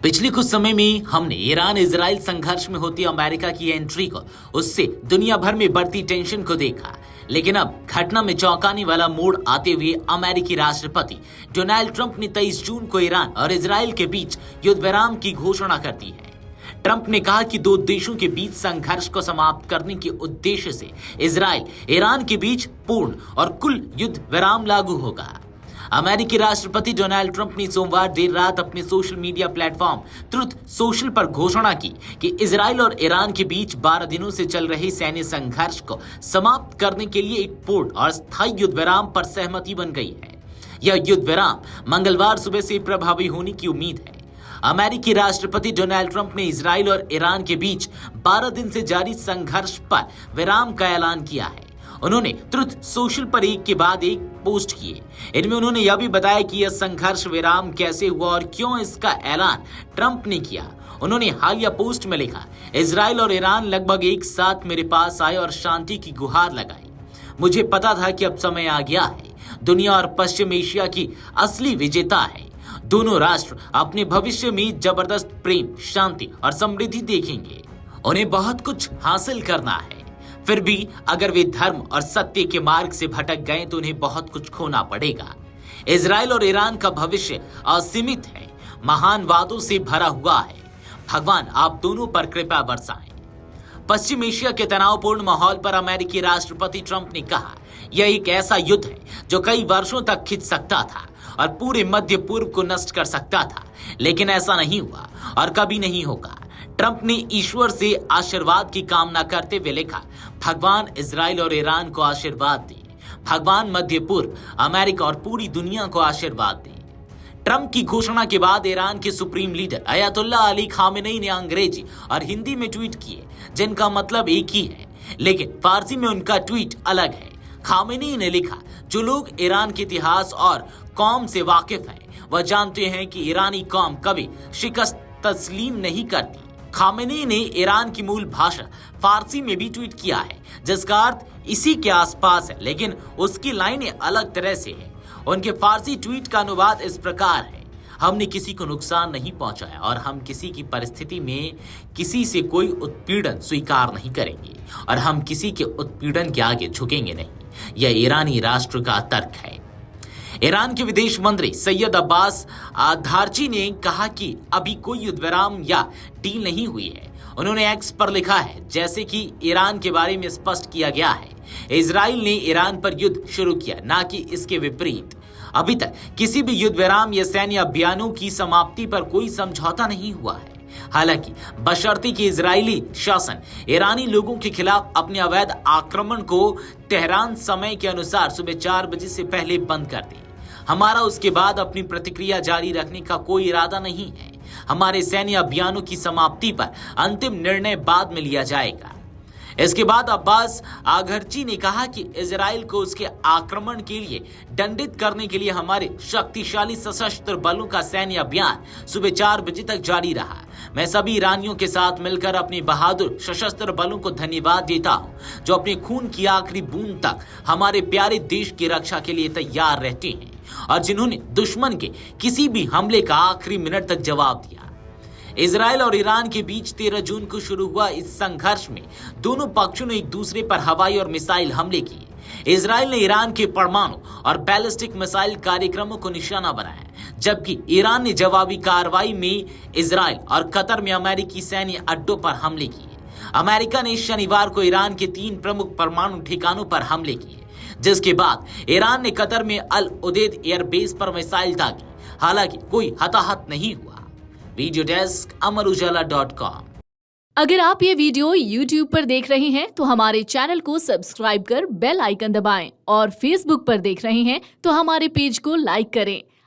पिछले कुछ समय में हमने ईरान इजराइल संघर्ष में होती अमेरिका की एंट्री को, उससे दुनिया भर में बढ़ती टेंशन को देखा। लेकिन अब घटना में चौंकाने वाला मोड़ आते हुए अमेरिकी राष्ट्रपति डोनाल्ड ट्रंप ने 23 जून को ईरान और इजराइल के बीच युद्ध विराम की घोषणा कर दी है। ट्रंप ने कहा कि दो देशों के बीच संघर्ष को समाप्त करने के उद्देश्य से इजराइल ईरान के बीच पूर्ण और कुल युद्ध विराम लागू होगा। अमेरिकी राष्ट्रपति डोनाल्ड ट्रंप ने सोमवार देर रात अपने social media platform truth social पर घोषणा की कि इजराइल और ईरान के बीच 12 दिनों से चल रहे सैन्य संघर्ष को समाप्त करने के लिए एक पूर्ण और स्थायी युद्ध विराम पर सहमति बन गई है। यह युद्ध विराम मंगलवार सुबह से प्रभावी होने की उम्मीद है। अमेरिकी राष्ट्रपति डोनाल्ड ट्रंप ने इजराइल और ईरान के बीच 12 दिन से जारी संघर्ष पर विराम का ऐलान किया है। उन्होंने ट्रुथ सोशल पर एक के बाद एक पोस्ट किए। इनमें उन्होंने यह भी बताया कि यह संघर्ष विराम कैसे हुआ और क्यों इसका ऐलान ट्रंप ने किया। उन्होंने हालिया पोस्ट में लिखा, इजराइल और ईरान लगभग एक साथ मेरे पास आए और शांति की गुहार लगाई। मुझे पता था कि अब समय आ गया है। दुनिया और पश्चिम एशिया की असली विजेता है। दोनों राष्ट्र अपने भविष्य में जबरदस्त प्रेम, शांति और समृद्धि देखेंगे। उन्हें बहुत कुछ हासिल करना है। फिर भी अगर वे धर्म और सत्य के मार्ग से भटक गए तो उन्हें बहुत कुछ खोना पड़ेगा। इजराइल और ईरान का भविष्य असीमित है, महान वादों से भरा हुआ है। भगवान आप दोनों पर कृपा बरसाएं। पश्चिम एशिया के तनावपूर्ण माहौल पर अमेरिकी राष्ट्रपति ट्रंप ने कहा, यह एक ऐसा युद्ध है जो कई वर्षों तक खिंच सकता था और पूरे मध्य पूर्व को नष्ट कर सकता था, लेकिन ऐसा नहीं हुआ और कभी नहीं होगा। ट्रंप ने ईश्वर से आशीर्वाद की कामना करते हुए लिखा, भगवान इजराइल और ईरान को आशीर्वाद दे। भगवान मध्य पूर्व, अमेरिका और पूरी दुनिया को आशीर्वाद दे। ट्रंप की घोषणा के बाद ईरान के सुप्रीम लीडर अयतुल्ला अली खामेनी ने अंग्रेजी और हिंदी में ट्वीट किए, जिनका मतलब एक ही है, लेकिन फारसी में उनका ट्वीट अलग है। खामेनी ने लिखा, जो लोग ईरान के इतिहास और कौम से वाकिफ हैं, वह जानते हैं कि ईरानी कौम कभी शिकस्त तस्लीम नहीं करती। खामेनी ने ईरान की मूल भाषा फारसी में भी ट्वीट किया है, जिसका अर्थ इसी के आसपास है, लेकिन उसकी लाइनें अलग तरह से है। उनके फारसी ट्वीट का अनुवाद इस प्रकार है, हमने किसी को नुकसान नहीं पहुंचाया और हम किसी की परिस्थिति में किसी से कोई उत्पीड़न स्वीकार नहीं करेंगे और हम किसी के उत्पीड़न के आगे झुकेंगे नहीं। यह ईरानी राष्ट्र का तर्क है। ईरान के विदेश मंत्री सैयद अब्बास आधारची ने कहा कि अभी कोई युद्ध विराम या डील नहीं हुई है। उन्होंने एक्स पर लिखा है, जैसे कि ईरान के बारे में स्पष्ट किया गया है, इजराइल ने ईरान पर युद्ध शुरू किया, ना कि इसके विपरीत। अभी तक किसी भी युद्ध विराम या सैन्य अभियानों की समाप्ति पर कोई समझौता नहीं हुआ है। हालांकि बशर्ते कि इजरायली शासन ईरानी लोगों के खिलाफ अपने अवैध आक्रमण को तेहरान समय के अनुसार सुबह 4 बजे से पहले बंद कर दे। हमारा उसके बाद अपनी प्रतिक्रिया जारी रखने का कोई इरादा नहीं है। हमारे सैन्य अभियानों की समाप्ति पर अंतिम निर्णय बाद में लिया जाएगा। इसके बाद अब्बास आघरची ने कहा कि इजराइल को उसके आक्रमण के लिए दंडित करने के लिए हमारे शक्तिशाली सशस्त्र बलों का सैन्य अभियान सुबह 4 बजे तक जारी रहा। मैं सभी ईरानियों के साथ मिलकर अपने बहादुर सशस्त्र बलों को धन्यवाद देता हूं, जो अपने खून की आखिरी बूंद तक हमारे प्यारे देश की रक्षा के लिए तैयार रहते हैं और जिन्होंने दुश्मन के किसी भी हमले का आखिरी मिनट तक जवाब दिया। इजराइल और ईरान के बीच 13 जून को शुरू हुआ इस संघर्ष में दोनों पक्षों ने एक दूसरे पर हवाई और मिसाइल हमले किए। इजराइल ने ईरान के परमाणु और बैलिस्टिक मिसाइल कार्यक्रमों को निशाना बनाया, जबकि ईरान ने जवाबी कार्रवाई में इजराइल और कतर में अमेरिकी सैन्य अड्डों पर हमले किए। अमेरिका ने शनिवार को ईरान के 3 प्रमुख परमाणु ठिकानों पर हमले किए, जिसके बाद ईरान ने कतर में अल उदैद एयरबेस पर मिसाइल दागी। हालांकि कोई हताहत नहीं हुआ। वीडियो डेस्क अमरउजाला.com। अगर आप ये वीडियो YouTube पर देख रहे हैं तो हमारे चैनल को सब्सक्राइब कर बेल आइकन दबाएं और Facebook पर देख रहे हैं तो हमारे पेज को लाइक करें।